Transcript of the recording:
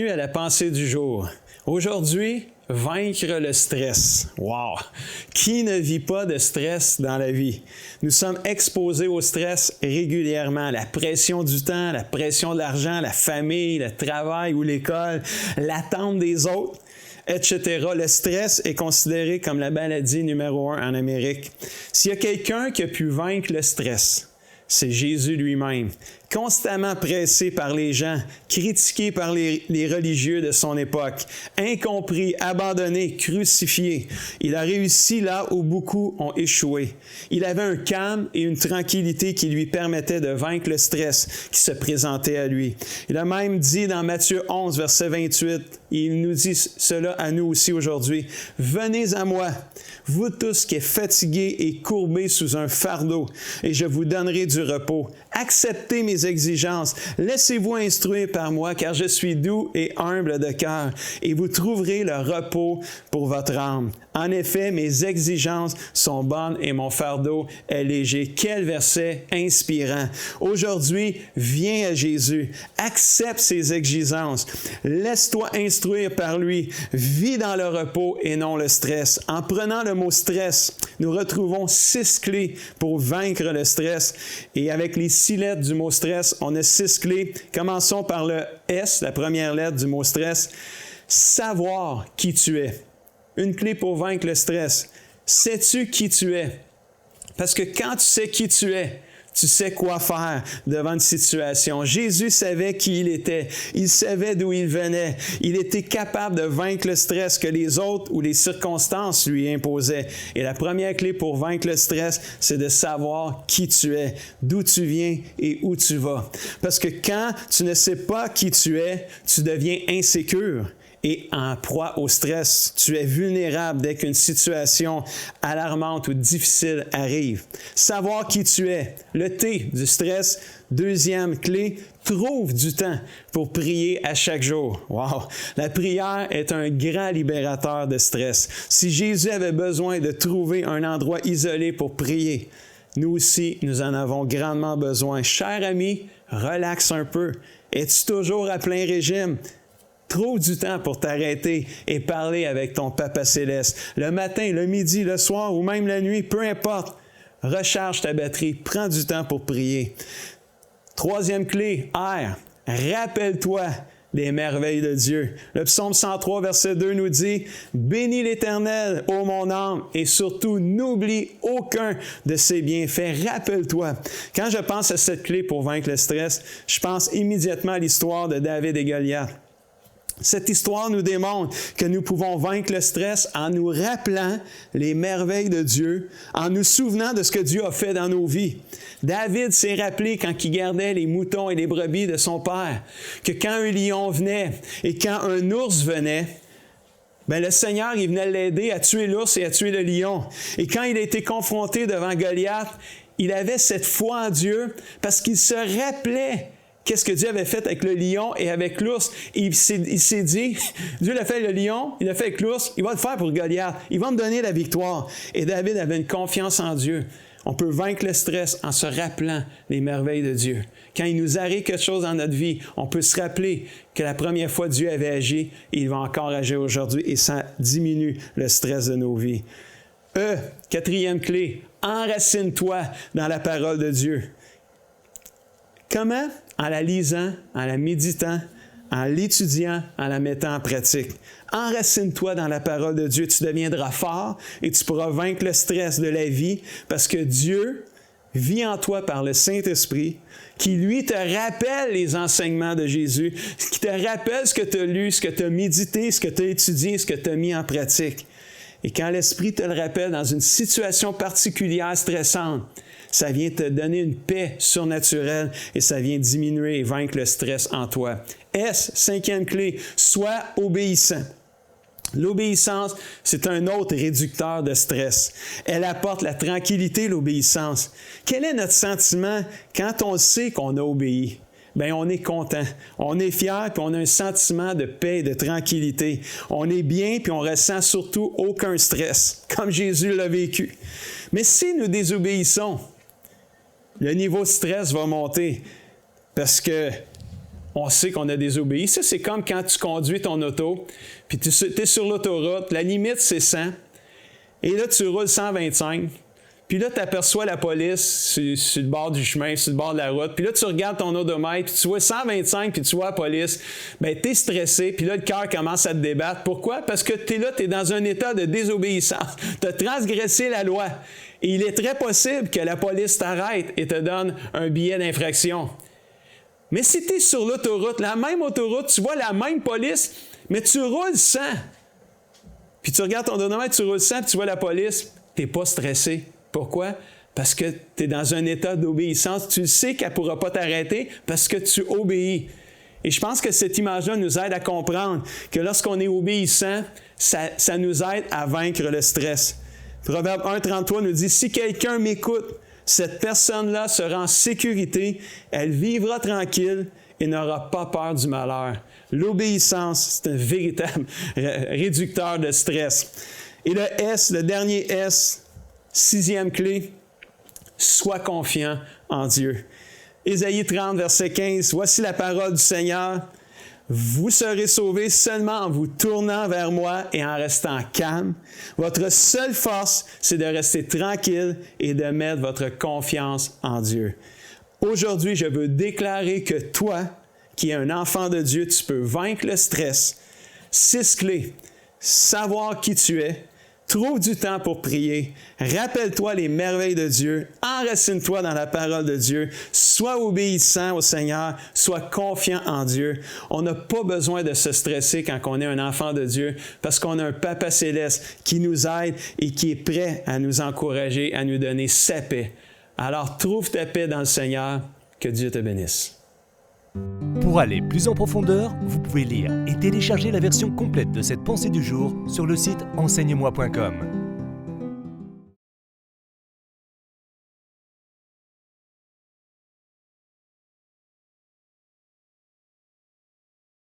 Bienvenue à la pensée du jour. Aujourd'hui, vaincre le stress. Wow! Qui ne vit pas de stress dans la vie? Nous sommes exposés au stress régulièrement. La pression du temps, la pression de l'argent, la famille, le travail ou l'école, l'attente des autres, etc. Le stress est considéré comme la maladie numéro 1 en Amérique. S'il y a quelqu'un qui a pu vaincre le stress, c'est Jésus lui-même, constamment pressé par les gens, critiqué par les religieux de son époque, incompris, abandonné, crucifié. Il a réussi là où beaucoup ont échoué. Il avait un calme et une tranquillité qui lui permettaient de vaincre le stress qui se présentait à lui. Il a même dit dans Matthieu 11, verset 28, et il nous dit cela à nous aussi aujourd'hui, « Venez à moi, vous tous qui êtes fatigués et courbés sous un fardeau, et je vous donnerai du repos. Acceptez mes exigences. Laissez-vous instruire par moi, car je suis doux et humble de cœur, et vous trouverez le repos pour votre âme. En effet, mes exigences sont bonnes et mon fardeau est léger. » Quel verset inspirant. Aujourd'hui, viens à Jésus. Accepte ses exigences. Laisse-toi instruire par lui. Vis dans le repos et non le stress. En prenant le mot stress, nous retrouvons 6 clés pour vaincre le stress. Et avec les 6 lettres du mot stress, on a 6 clés. Commençons par le S, la première lettre du mot stress. Savoir qui tu es. Une clé pour vaincre le stress. Sais-tu qui tu es? Parce que quand tu sais qui tu es, tu sais quoi faire devant une situation. Jésus savait qui il était. Il savait d'où il venait. Il était capable de vaincre le stress que les autres ou les circonstances lui imposaient. Et la première clé pour vaincre le stress, c'est de savoir qui tu es, d'où tu viens et où tu vas. Parce que quand tu ne sais pas qui tu es, tu deviens insécure et en proie au stress. Tu es vulnérable dès qu'une situation alarmante ou difficile arrive. Savoir qui tu es. Le T du stress. Deuxième clé, trouve du temps pour prier à chaque jour. Wow! La prière est un grand libérateur de stress. Si Jésus avait besoin de trouver un endroit isolé pour prier, nous aussi, nous en avons grandement besoin. Cher ami, relaxe un peu. Es-tu toujours à plein régime? Trouve du temps pour t'arrêter et parler avec ton Papa Céleste. Le matin, le midi, le soir ou même la nuit, peu importe. Recharge ta batterie, prends du temps pour prier. Troisième clé, R. Rappelle-toi des merveilles de Dieu. Le psaume 103, verset 2 nous dit « Bénis l'Éternel, ô mon âme, et surtout n'oublie aucun de ses bienfaits. Rappelle-toi. » Quand je pense à cette clé pour vaincre le stress, je pense immédiatement à l'histoire de David et Goliath. Cette histoire nous démontre que nous pouvons vaincre le stress en nous rappelant les merveilles de Dieu, en nous souvenant de ce que Dieu a fait dans nos vies. David s'est rappelé quand il gardait les moutons et les brebis de son père, que quand un lion venait et quand un ours venait, le Seigneur, il venait l'aider à tuer l'ours et à tuer le lion. Et quand il a été confronté devant Goliath, il avait cette foi en Dieu parce qu'il se rappelait qu'est-ce que Dieu avait fait avec le lion et avec l'ours. Et il s'est dit, Dieu l'a fait avec le lion, il l'a fait avec l'ours, il va le faire pour Goliath. Il va me donner la victoire. Et David avait une confiance en Dieu. On peut vaincre le stress en se rappelant les merveilles de Dieu. Quand il nous arrive quelque chose dans notre vie, on peut se rappeler que la première fois Dieu avait agi et il va encore agir aujourd'hui et ça diminue le stress de nos vies. E, quatrième clé, enracine-toi dans la parole de Dieu. Comment? En la lisant, en la méditant, en l'étudiant, en la mettant en pratique. Enracine-toi dans la parole de Dieu. Tu deviendras fort et tu pourras vaincre le stress de la vie parce que Dieu vit en toi par le Saint-Esprit qui, lui, te rappelle les enseignements de Jésus, qui te rappelle ce que tu as lu, ce que tu as médité, ce que tu as étudié, ce que tu as mis en pratique. Et quand l'Esprit te le rappelle dans une situation particulière stressante, ça vient te donner une paix surnaturelle et ça vient diminuer et vaincre le stress en toi. S, cinquième clé, sois obéissant. L'obéissance, c'est un autre réducteur de stress. Elle apporte la tranquillité, l'obéissance. Quel est notre sentiment quand on sait qu'on a obéi? On est content, on est fier, puis on a un sentiment de paix et de tranquillité. On est bien, puis on ressent surtout aucun stress, comme Jésus l'a vécu. Mais si nous désobéissons, le niveau de stress va monter parce que on sait qu'on a désobéi. Ça, c'est comme quand tu conduis ton auto, puis tu es sur l'autoroute, la limite, c'est 100, et là, tu roules 125, puis là, tu aperçois la police sur le bord du chemin, sur le bord de la route, puis là, tu regardes ton odomètre, puis tu vois 125, puis tu vois la police, bien, tu es stressé, puis là, le cœur commence à te débattre. Pourquoi? Parce que tu es là, tu es dans un état de désobéissance. Tu as transgressé la loi. Et il est très possible que la police t'arrête et te donne un billet d'infraction. Mais si tu es sur l'autoroute, la même autoroute, tu vois la même police, mais tu roules 100. Puis tu regardes ton odomètre, tu roules 100, puis tu vois la police, tu n'es pas stressé. Pourquoi? Parce que tu es dans un état d'obéissance. Tu sais qu'elle ne pourra pas t'arrêter parce que tu obéis. Et je pense que cette image-là nous aide à comprendre que lorsqu'on est obéissant, ça nous aide à vaincre le stress. Proverbe 1,33 nous dit « Si quelqu'un m'écoute, cette personne-là sera en sécurité, elle vivra tranquille et n'aura pas peur du malheur. » L'obéissance, c'est un véritable réducteur de stress. Et le S, le dernier S, 6e clé, sois confiant en Dieu. Ésaïe 30, verset 15, « Voici la parole du Seigneur. Vous serez sauvés seulement en vous tournant vers moi et en restant calme. Votre seule force, c'est de rester tranquille et de mettre votre confiance en Dieu. » Aujourd'hui, je veux déclarer que toi, qui es un enfant de Dieu, tu peux vaincre le stress. 6 clés. Savoir qui tu es. Trouve du temps pour prier. Rappelle-toi les merveilles de Dieu. Enracine-toi dans la parole de Dieu. Sois obéissant au Seigneur. Sois confiant en Dieu. On n'a pas besoin de se stresser quand on est un enfant de Dieu parce qu'on a un Papa céleste qui nous aide et qui est prêt à nous encourager, à nous donner sa paix. Alors, trouve ta paix dans le Seigneur. Que Dieu te bénisse. Pour aller plus en profondeur, vous pouvez lire et télécharger la version complète de cette pensée du jour sur le site enseigne-moi.com.